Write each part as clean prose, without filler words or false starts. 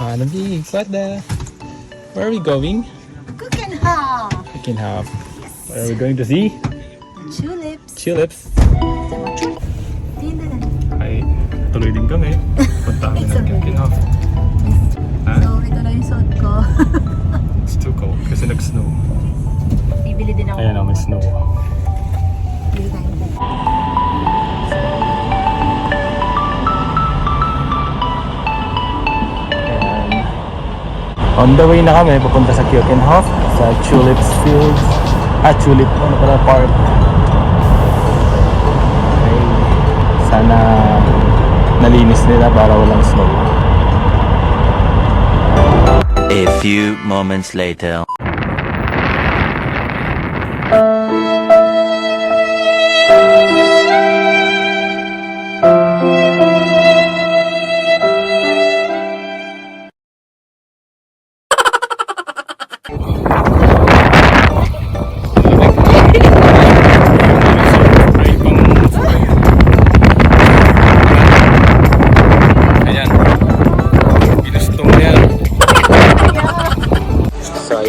Wannabe, where are we going? Keukenhof. Keukenhof. What are we going to see? Tulips. Tulips. Tinda lang. Ay, tuloy din kami. Punta kami ng Keukenhof. So, ito na yung suot ko. It's too cold kasi nag-snow. Bibili din ako. Ayan o, may snow. Bibili tayo. On the way na kami, papunta sa Keukenhof, sa Tulips Fields, Tulip, Park. Okay. Sana nalinis nila para walang snow. A few moments later.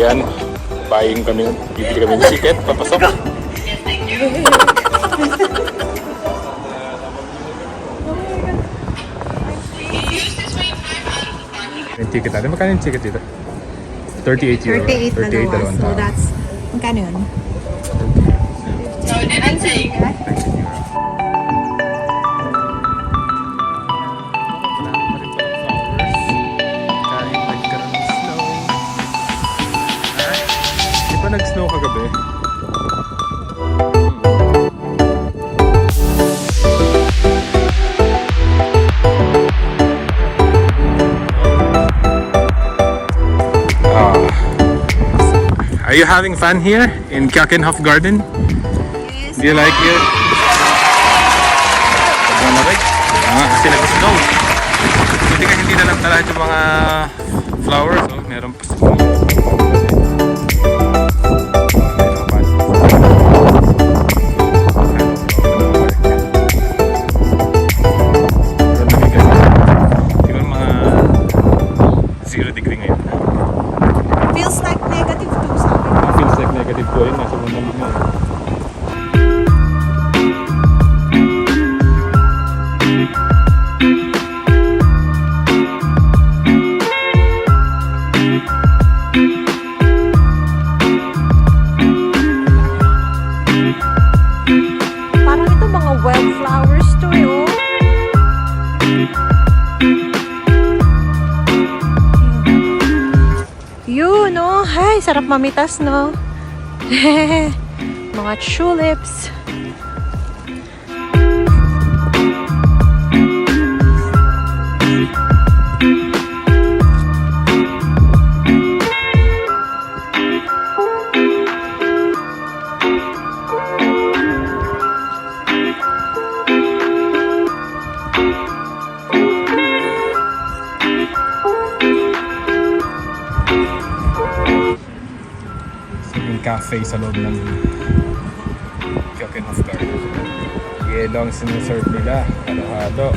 Ayan, buying kami, bibili kami ng ticket, papasok. Yung ticket natin, magkano yung ticket dito? 38 euro. 38 dalawa. So that's, magkano yun? Nag-snow kagabi. Are you having fun here in Keukenhof Garden? Yes. Do you like it? Sobrang lamig. Kasi nag-snow. Buti nga hindi na lang talaga yung mga flowers. So, meron pa sa sarap mamitas, no? Mga tulips. cafe sa loob ng Keukenhof Gardens. Yelo ang siniserve nila. Halo-halo.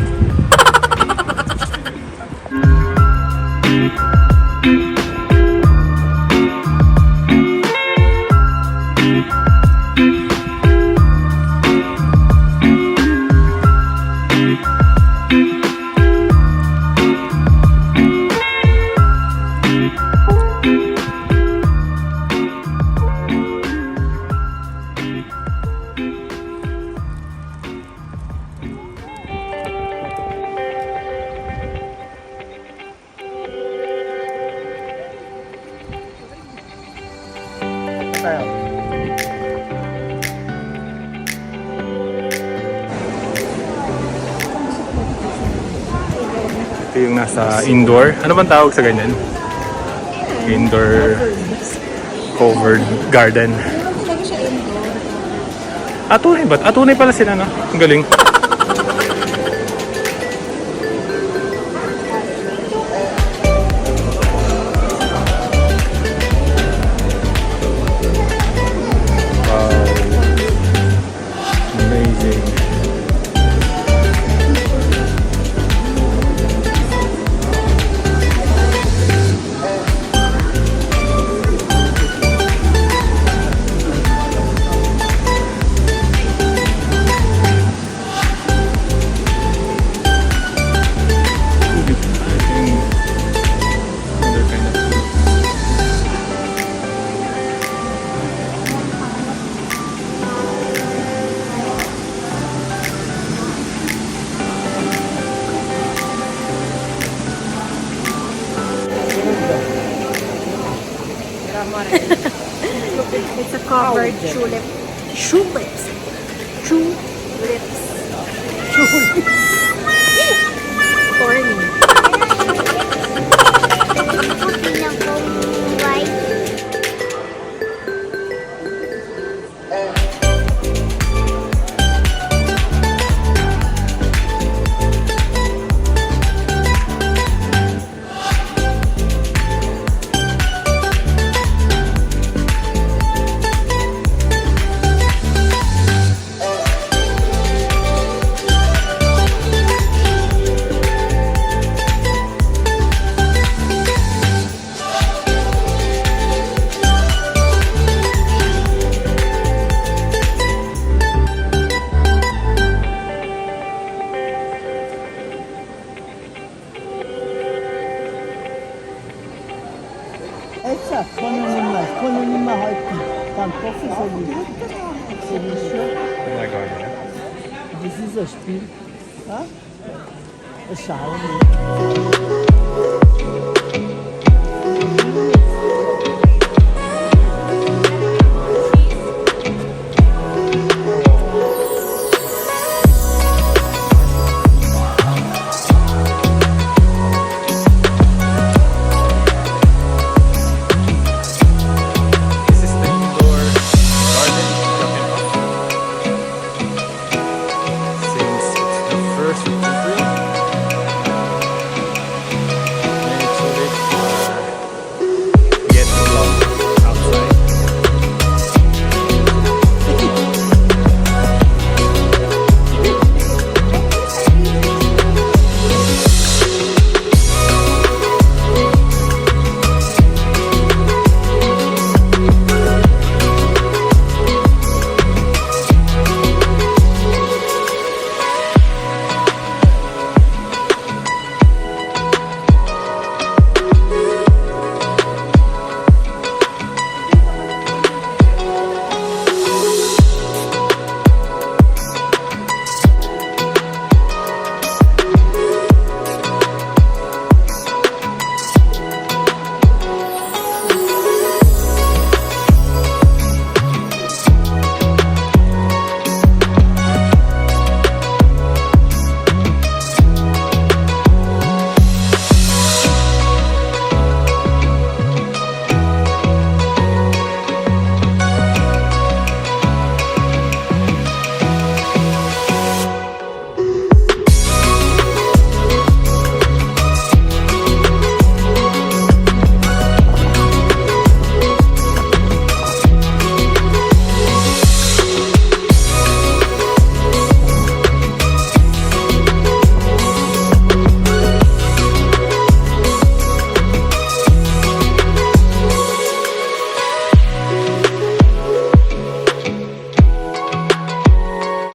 Ito yung nasa indoor. Ano bang tawag sa ganyan? Indoor covered garden. Tunay ba? Tunay pala sila, no? Ang galing. It's a covered tulip. Tulips. Tulips. Thorny. Exakt, Kononima har ett Tandkoffer so nicht schlimm. Oh my God. Das ist ein Spiel. Ja? Das schauen wir.